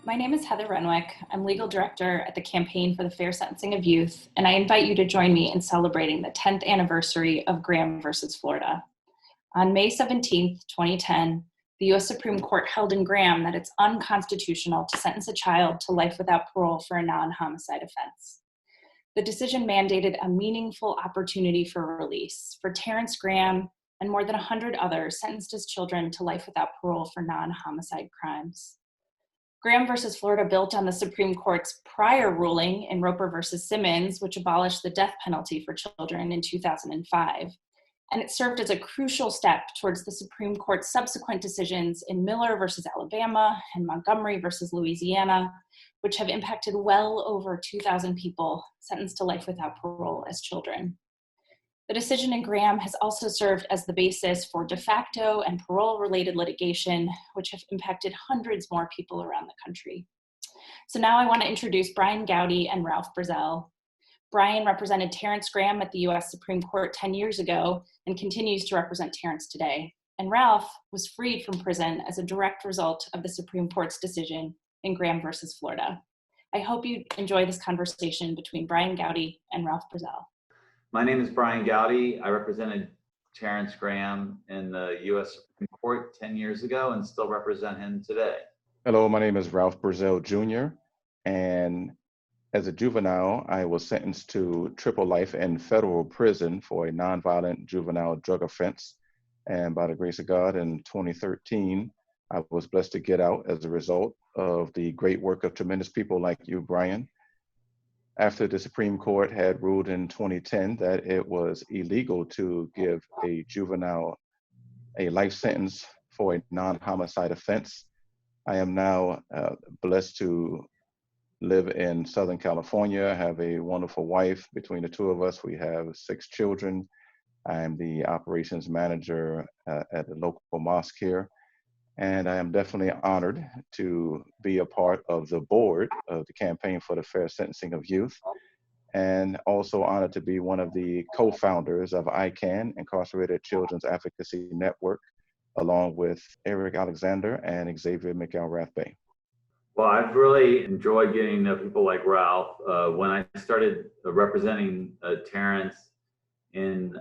My name is Heather Renwick. I'm legal director at the Campaign for the Fair Sentencing of Youth, and I invite you to join me in celebrating the 10th anniversary of Graham versus Florida. On May 17, 2010, the U.S. Supreme Court held in Graham that it's unconstitutional to sentence a child to life without parole for a non-homicide offense. The decision mandated a meaningful opportunity for release for Terrance Graham and more than 100 others sentenced as children to life without parole for non-homicide crimes. Graham versus Florida built on the Supreme Court's prior ruling in Roper versus Simmons, which abolished the death penalty for children in 2005. And it served as a crucial step towards the Supreme Court's subsequent decisions in Miller versus Alabama and Montgomery versus Louisiana, which have impacted well over 2,000 people sentenced to life without parole as children. The decision in Graham has also served as the basis for de facto and parole-related litigation, which have impacted hundreds more people around the country. So now I want to introduce Bryan Gowdy and Ralph Brazel. Bryan represented Terrance Graham at the U.S. Supreme Court 10 years ago and continues to represent Terrance today. And Ralph was freed from prison as a direct result of the Supreme Court's decision in Graham versus Florida. I hope you enjoy this conversation between Bryan Gowdy and Ralph Brazel. My name is Bryan Gowdy. I represented Terrance Graham in the U.S. Supreme Court 10 years ago and still represent him today. Hello, my name is Ralph Brazel Jr. And as a juvenile, I was sentenced to triple life in federal prison for a nonviolent juvenile drug offense. And by the grace of God, in 2013, I was blessed to get out as a result of the great work of tremendous people like you, Bryan. After the Supreme Court had ruled in 2010 that it was illegal to give a juvenile a life sentence for a non-homicide offense, I am now blessed to live in Southern California, have a wonderful wife. Between the two of us, we have 6 children. I am the operations manager at the local mosque here. And I am definitely honored to be a part of the board of the Campaign for the Fair Sentencing of Youth, and also honored to be one of the co-founders of ICANN, Incarcerated Children's Advocacy Network, along with Eric Alexander and Xavier McElrath-Bay. Well, I've really enjoyed getting to know people like Ralph. When I started representing Terrance in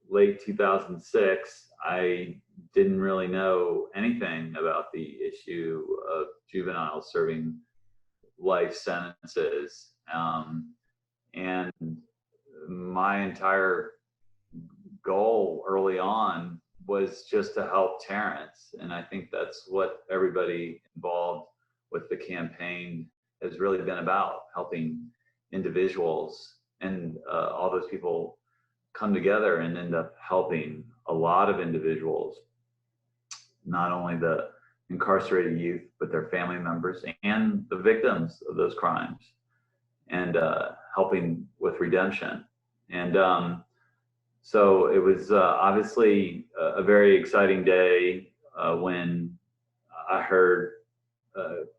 late 2006, I didn't really know anything about the issue of juveniles serving life sentences. And my entire goal early on was just to help Terrance. And I think that's what everybody involved with the campaign has really been about, helping individuals. And all those people come together and end up helping a lot of individuals, not only the incarcerated youth, but their family members and the victims of those crimes, and helping with redemption. And so it was obviously a very exciting day when I heard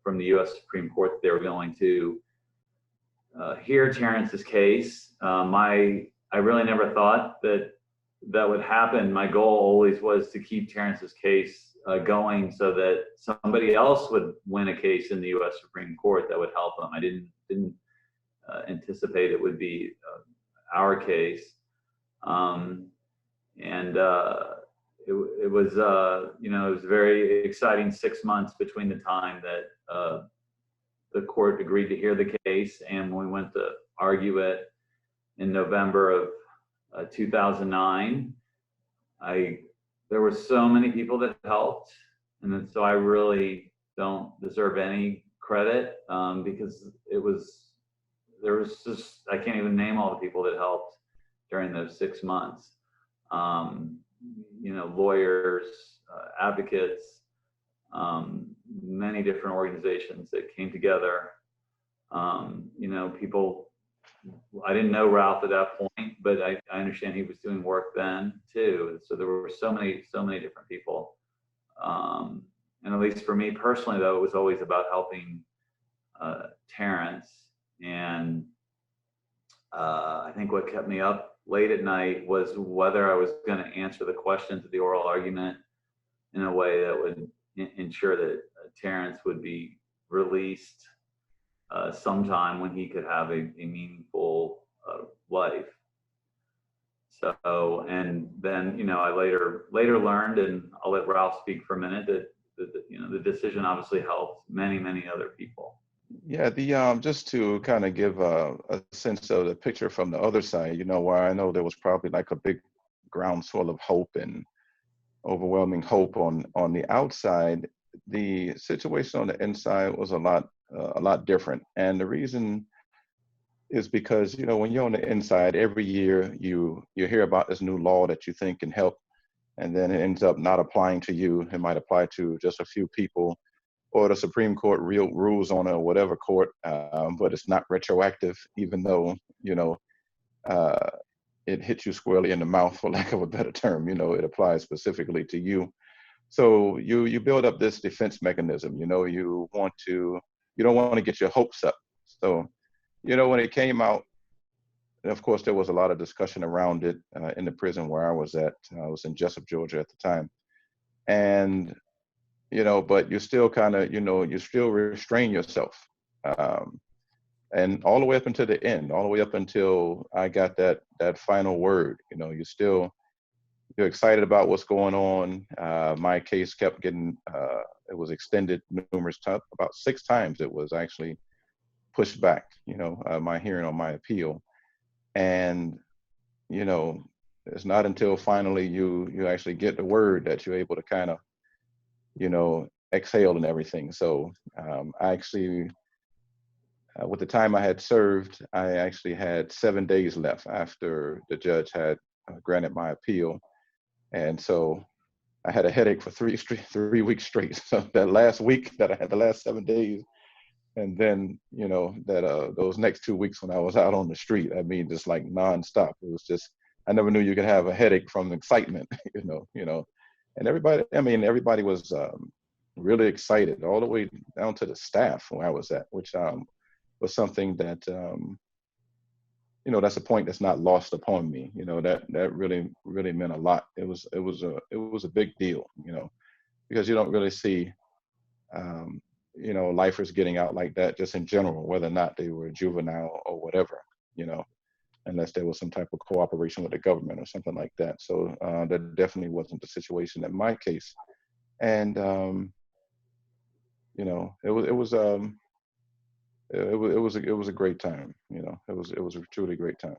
from the U.S. Supreme Court that they were going to hear Terrance's case. I really never thought that that would happen. My goal always was to keep Terrance's case going so that somebody else would win a case in the U.S. Supreme Court that would help them. I didn't anticipate it would be our case. It was a very exciting 6 months between the time that the court agreed to hear the case and when we went to argue it in November of 2009. There were so many people that helped, and so I really don't deserve any credit because there was just, I can't even name all the people that helped during those 6 months. Lawyers, advocates, many different organizations that came together. People, I didn't know Ralph at that point, but I understand he was doing work then too. So there were so many different people. And at least for me personally, though, it was always about helping Terrance. And I think what kept me up late at night was whether I was going to answer the questions of the oral argument in a way that would ensure that Terrance would be released sometime when he could have a meaningful life. So, and then, I later learned, and I'll let Ralph speak for a minute, that the decision obviously helped many other people. Yeah, just to kind of give a sense of the picture from the other side, where I know there was probably like a big groundswell of hope and overwhelming hope on the outside. The situation on the inside was a lot different, and the reason is because when you're on the inside, every year you hear about this new law that you think can help, and then it ends up not applying to you. It might apply to just a few people, or the Supreme Court rules on it, or whatever court, but it's not retroactive, even though it hits you squarely in the mouth, for lack of a better term. It applies specifically to you. So you build up this defense mechanism. You don't want to get your hopes up. So when it came out, and of course there was a lot of discussion around it in the prison where I was at. I was in Jessup, Georgia at the time, and but you still kind of you still restrain yourself, and all the way up until the end, all the way up until I got that final word. You're excited about what's going on. My case kept getting it was extended numerous times. About 6 times it was actually pushed back, my hearing on my appeal. And it's not until finally you actually get the word that you're able to kind of exhale and everything. So I actually with the time I had served, I actually had 7 days left after the judge had granted my appeal. And so I had a headache for 3 weeks straight. So that last week that I had, the last 7 days, and then those next 2 weeks when I was out on the street, just like nonstop. It was just, I never knew you could have a headache from excitement, and everybody was really excited, all the way down to the staff where I was at, which was something that that's a point that's not lost upon me. That really meant a lot. It was a big deal, because you don't really see lifers getting out like that just in general, whether or not they were juvenile or whatever, unless there was some type of cooperation with the government or something like that. So that definitely wasn't the situation in my case. And it was a great time. It was a truly great time.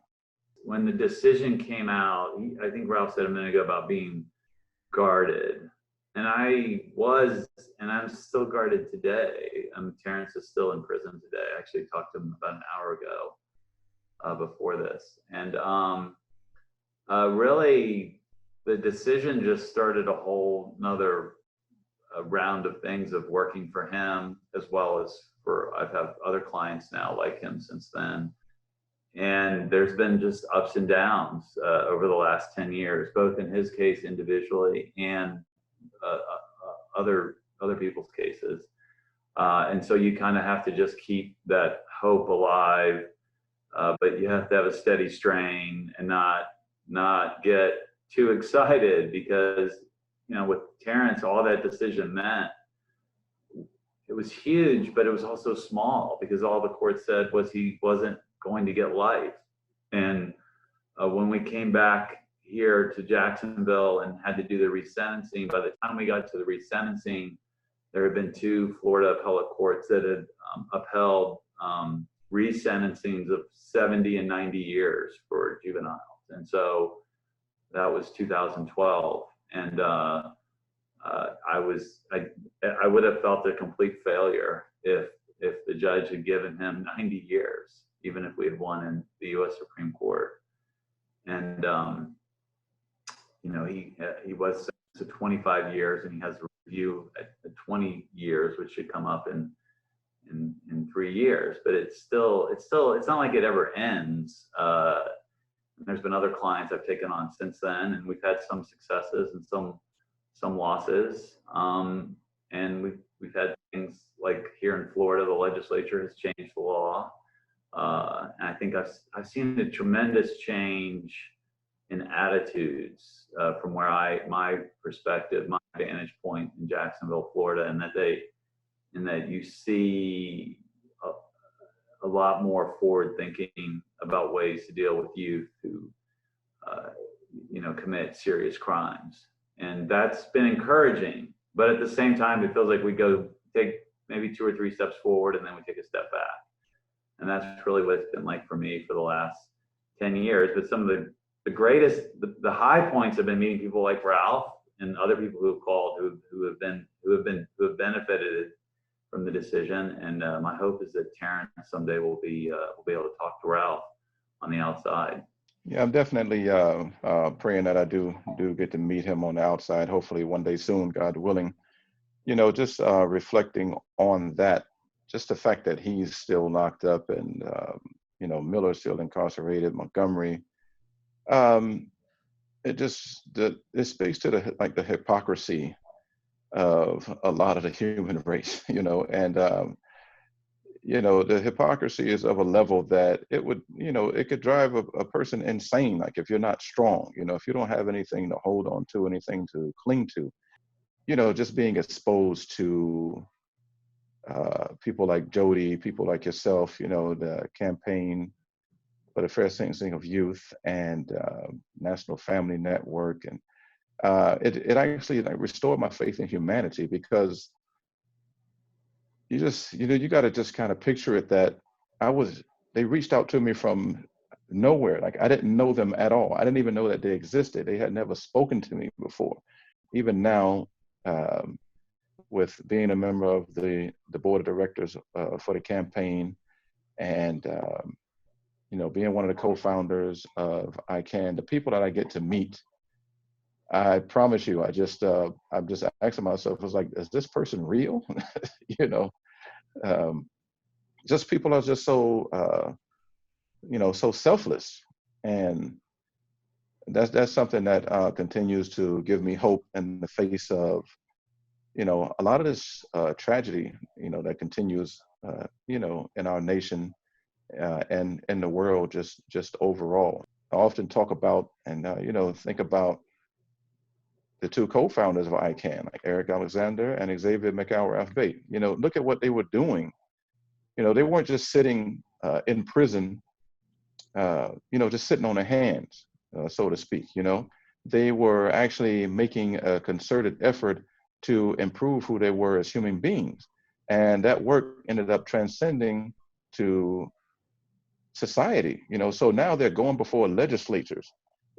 When the decision came out, I think Ralph said a minute ago about being guarded. And I was, and I'm still guarded today. Terrance is still in prison today. I actually talked to him about an hour ago before this. And really, the decision just started a whole nother round of things of working for him, as well as I've had other clients now like him since then. And there's been just ups and downs over the last 10 years, both in his case individually and other people's cases, and so you kind of have to just keep that hope alive, but you have to have a steady strain and not get too excited, because with Terrance, all that decision meant, it was huge, but it was also small, because all the court said was he wasn't going to get life. And when we came back here to Jacksonville and had to do the resentencing, by the time we got to the resentencing, there had been 2 Florida appellate courts that had upheld resentencings of 70 and 90 years for juveniles. And so that was 2012. And I would have felt a complete failure if the judge had given him 90 years, even if we had won in the U.S. Supreme Court. And he was sentenced to 25 years, and he has a review at 20 years, which should come up in 3 years. But it's not like it ever ends. There's been other clients I've taken on since then, and we've had some successes and some losses. And we've had things like here in Florida, the legislature has changed the law. And I think I've seen a tremendous change in attitudes from where my perspective, my vantage point in Jacksonville, Florida, and that in that you see a lot more forward thinking about ways to deal with youth who, commit serious crimes. And that's been encouraging. But at the same time, it feels like we go take maybe 2 or 3 steps forward and then we take a step back. And that's really what it's been like for me for the last 10 years. But some of the greatest, the high points have been meeting people like Ralph and other people who have called, who have benefited from the decision. And my hope is that Terrance someday will be able to talk to Ralph on the outside. Yeah, I'm definitely praying that I do get to meet him on the outside, hopefully one day soon, God willing. Just reflecting on that, just the fact that he's still locked up and, Miller's still incarcerated, Montgomery. It speaks to the hypocrisy of a lot of the human race, and the hypocrisy is of a level that it would, it could drive a person insane. Like if you're not strong, if you don't have anything to hold on to, anything to cling to, just being exposed to people like Jody, people like yourself, the campaign for the fair sentencing of youth and National Family Network. And it actually restored my faith in humanity, because you just, you got to just kind of picture it that they reached out to me from nowhere. Like I didn't know them at all. I didn't even know that they existed. They had never spoken to me before. Even now, with being a member of the board of directors for the campaign and, being one of the co-founders of ICANN, the people that I get to meet, I promise you, I'm just asking myself, I was like, is this person real? Just people are just so, so selfless. And that's something that continues to give me hope in the face of, a lot of this tragedy, that continues, in our nation and in the world, just overall. I often talk about and, think about the 2 co-founders of ICANN, like Eric Alexander and Xavier McAlrath-Bate. Look at what they were doing. They weren't just sitting in prison, just sitting on their hands, so to speak. They were actually making a concerted effort to improve who they were as human beings. And that work ended up transcending to society, so now they're going before legislatures.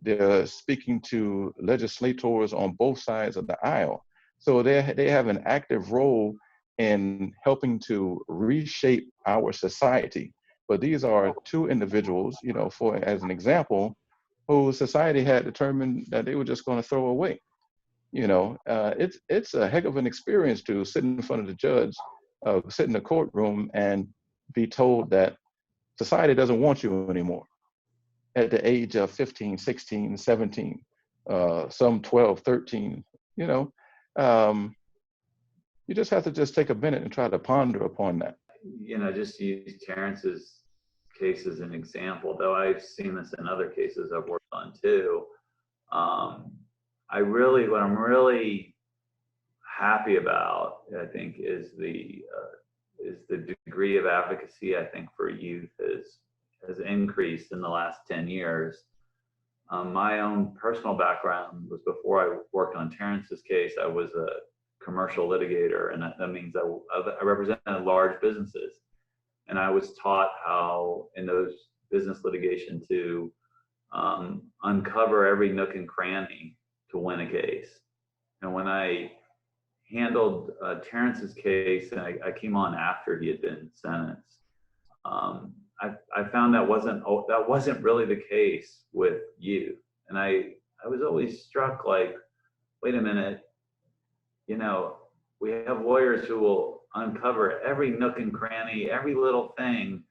They're speaking to legislators on both sides of the aisle. So they have an active role in helping to reshape our society. But these are 2 individuals, as an example, who society had determined that they were just going to throw away. It's a heck of an experience to sit in front of the judge, sit in the courtroom and be told that society doesn't want you anymore at the age of 15, 16, 17, some 12, 13, you just have to just take a minute and try to ponder upon that. Just use Terrance's case as an example, though I've seen this in other cases I've worked on too. What I'm really happy about, I think, is the degree of advocacy, I think, for youth has increased in the last 10 years. My own personal background was, before I worked on Terrance's case, I was a commercial litigator, and that means I represented large businesses. And I was taught how, in those business litigation, to uncover every nook and cranny to win a case. And when I handled Terrance's case, and I came on after he had been sentenced, I found that wasn't really the case with youth. And I was always struck, like, wait a minute, we have lawyers who will uncover every nook and cranny, every little thing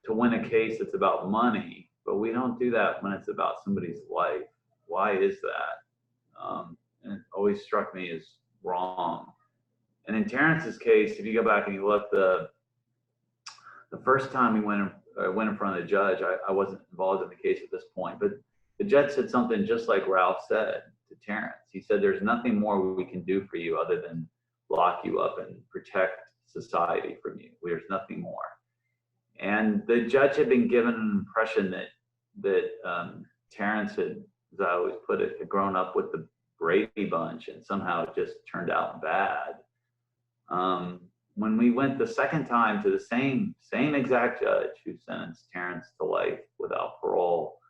to win a case that's about money, but we don't do that when it's about somebody's life. Why is that? And it always struck me as wrong. And in Terrance's case, if you go back and you look, the first time he went in front of the judge, I wasn't involved in the case at this point, but the judge said something just like Ralph said to Terrance. He said, "There's nothing more we can do for you other than lock you up and protect society from you. There's nothing more. And the judge had been given an impression that Terrance had, as I always put it, had grown up with the Brady Bunch and somehow it just turned out bad. When we went the second time to the same exact judge who sentenced Terrance to life without parole,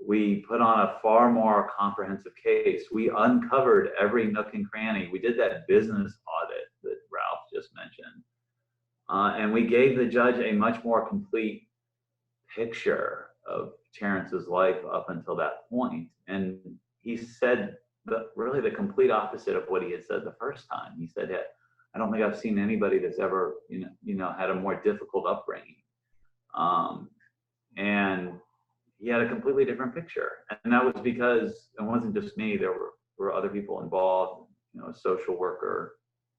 we put on a far more comprehensive case. We uncovered every nook and cranny. We did that business audit that Ralph just mentioned. And we gave the judge a much more complete picture of Terrance's life up until that point. And he said really the complete opposite of what he had said the first time. He said, yeah, I don't think I've seen anybody that's ever, had a more difficult upbringing. And he had a completely different picture. And that was because it wasn't just me, there were other people involved, a social worker,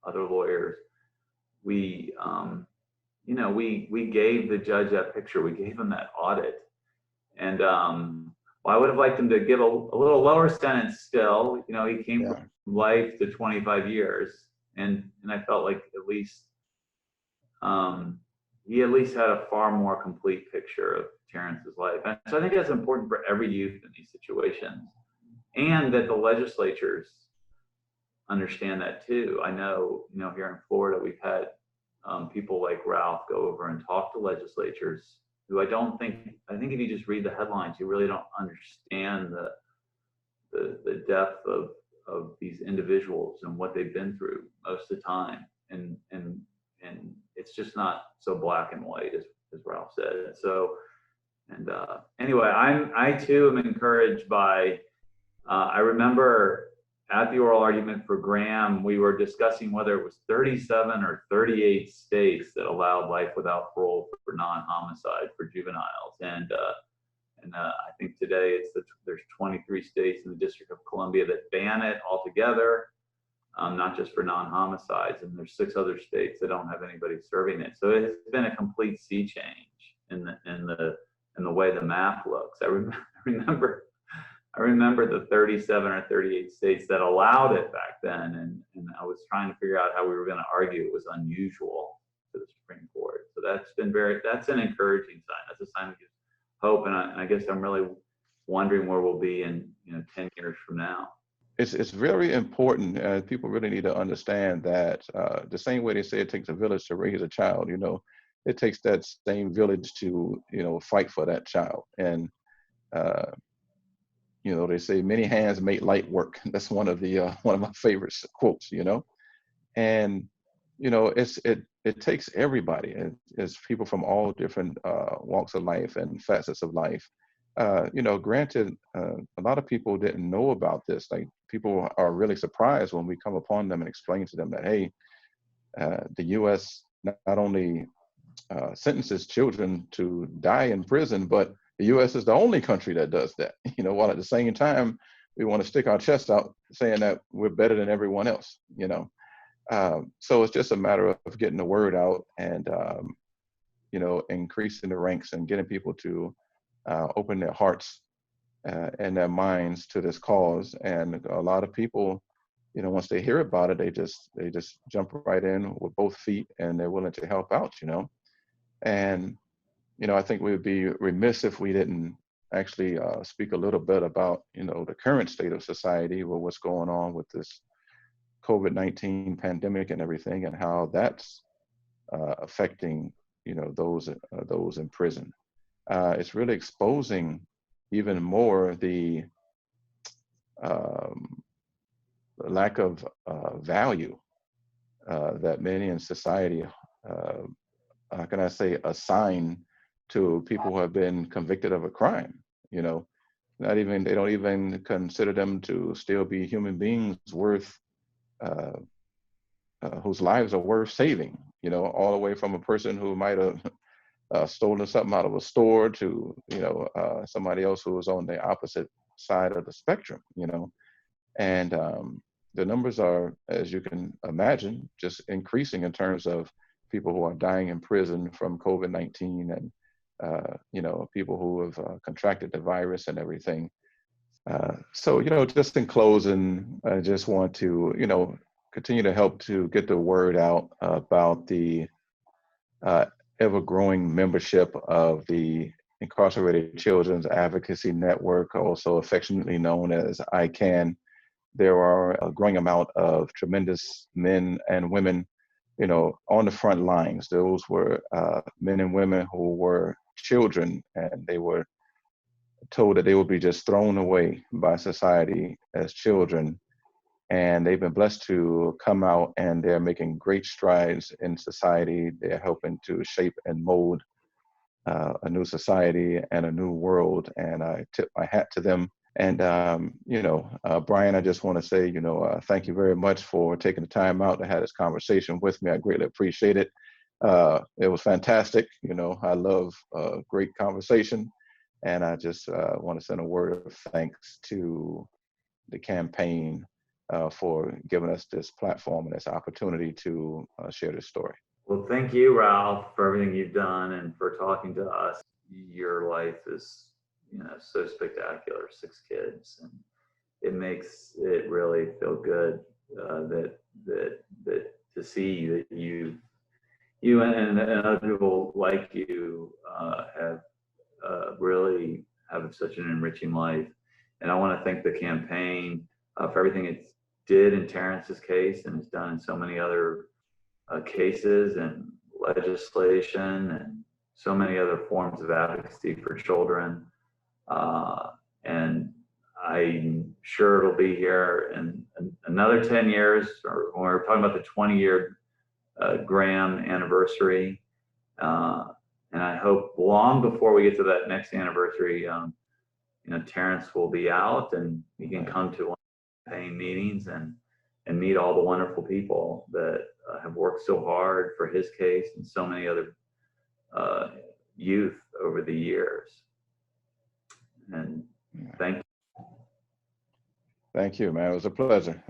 other lawyers. We gave the judge that picture. We gave him that audit. And I would have liked him to give a little lower sentence still. He came from life to 25 years. And I felt like at least he at least had a far more complete picture of Terrance's life. And so I think that's important for every youth in these situations, and that the legislatures understand that too. I know, here in Florida, we've had people like Ralph go over and talk to legislatures who I think if you just read the headlines, you really don't understand the depth of these individuals and what they've been through most of the time. And it's just not so black and white as Ralph said. So, anyway, I too am encouraged by, I remember at the oral argument for Graham, we were discussing whether it was 37 or 38 states that allowed life without parole for non-homicide for juveniles. And I think today there's 23 states in the District of Columbia that ban it altogether, not just for non-homicides. And there's 6 other states that don't have anybody serving it. So it's been a complete sea change in the way the map looks. I remember the 37 or 38 states that allowed it back then, and I was trying to figure out how we were going to argue it was unusual to the Supreme Court. So that's an encouraging sign. That's a sign that gives hope, and I guess I'm really wondering where we'll be in 10 years from now. It's very important. People really need to understand that the same way they say it takes a village to raise a child, it takes that same village to fight for that child. And they say many hands make light work. That's one of my favorite quotes. And it takes everybody. It's people from all different walks of life and facets of life. Granted, a lot of people didn't know about this. Like, people are really surprised when we come upon them and explain to them that, hey, the U.S. not only sentences children to die in prison, but the U.S. is the only country that does that. While at the same time we want to stick our chest out saying that we're better than everyone else. So it's just a matter of getting the word out and increasing the ranks and getting people to open their hearts and their minds to this cause. And a lot of people, once they hear about it, they just jump right in with both feet, and they're willing to help out. And I think we would be remiss if we didn't actually speak a little bit about the current state of society, with what's going on with this COVID-19 pandemic and everything, and how that's affecting those in prison. It's really exposing even more the lack of value that many in society, how can I say, assign to people who have been convicted of a crime. They don't even consider them to still be human beings worth, whose lives are worth saving. All the way from a person who might have stolen something out of a store to somebody else who was on the opposite side of the spectrum. And the numbers are, as you can imagine, just increasing in terms of people who are dying in prison from COVID-19, and people who have contracted the virus and everything. So just in closing, I just want to continue to help to get the word out about the ever-growing membership of the Incarcerated Children's Advocacy Network, also affectionately known as ICANN. There are a growing amount of tremendous men and women, you know, on the front lines. Those were men and women who were children, and they were told that they would be just thrown away by society as children. And they've been blessed to come out, and they're making great strides in society. They're helping to shape and mold a new society and a new world. And I tip my hat to them. And, you know, Bryan, I just want to say, you know, thank you very much for taking the time out to have this conversation with me. I greatly appreciate it. It was fantastic. You know, I love great conversation. And I just want to send a word of thanks to the campaign for giving us this platform and this opportunity to share this story. Well, thank you, Ralph, for everything you've done and for talking to us. Your life is, you know, so spectacular, 6 kids, and it makes it really feel good that to see that you and other people like you have really have such an enriching life. And I want to thank the campaign for everything it did in Terrance's case and has done in so many other cases and legislation and so many other forms of advocacy for children. And I'm sure it'll be here in another 10 years, or when we're talking about the 20-year Graham anniversary. And I hope long before we get to that next anniversary, you know, Terrance will be out and he can come to one of the campaign meetings and meet all the wonderful people that have worked so hard for his case and so many other youth over the years. And thank you. Thank you, man. It was a pleasure.